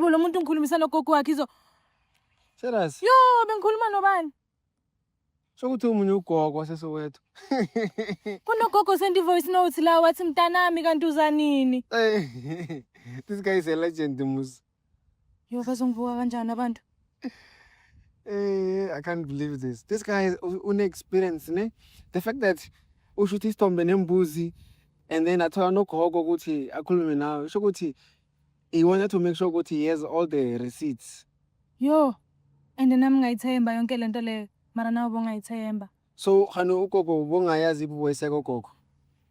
Hayibo lo muntu ngikhulumisa nogogo wakhe izo. Serious? Yo, bengikhuluma nobani? Sokuthi umunye ugogo waseSoweto. Kunogogo send voice note la wathi mntanami kanti uzanini. This guy is a legend, Mus. Yo, bazongivuka kanjani abantu? I can't believe this. This guy is unexperienced, ne? The fact that ushuthi isithombe nembuzi and then athola nogogo ukuthi akhulume nawe. Sho ukuthi he wanted to make sure ukuthi he has all the receipts. Yo, and nami ngayithemba yonke lento leyo. Mara nawe bongayithemba. So khano ugogo bongayazi ibuboyiseko gogo.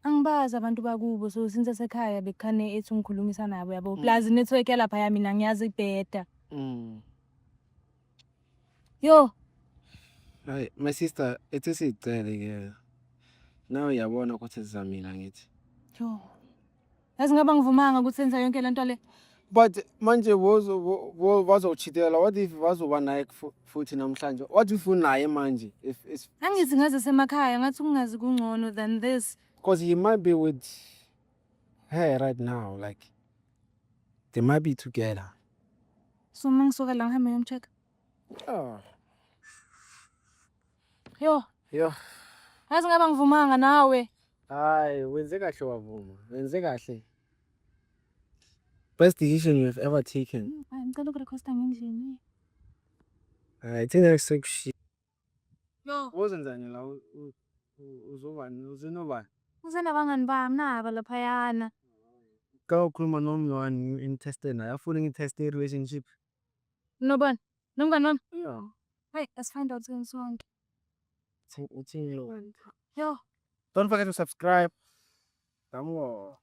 Angibazi abantu bakubo so since sekhaya bekhane ethi ngikhulumisa nabo yabo. Plus network yalapha yami mina ngiyazi ibheda. Yo. Hayi, my sister, ethi sicele ke. Nawe uyabona ukuthi sizamila ngithi. Yo. Yazi ngaba ngivumanga ukuthi senza yonke lento le. But manje wazochithela, what if wazoba naye futhi namhlanje? What if unaye manje? If Angithi ngaze semakhaya ngathi kungazi kungcono than this. Because he might be with her right now, like they might be together. So mangisoka la ngihambe ngiyomcheck. Oh. Yo. Yo. Yazi ngaba ngivumanga nawe. Hayi, wenze kahle wavuma. Wenze kahle. Best decision you have ever taken. Hayi ngicela ukurequesta ngendlini. Hayi, thina sekushi. Yo. Wozenzani la uzobani? Uzinobani? Uzena bangani bami naba lapha yana. Ka ukhuluma nomngani interested naye, afuna ngitest relationship. Nobani? Nomngani wami? Yeah. Hey, let's find out soon soon. Yo. Yo. Don't forget to subscribe. Come on.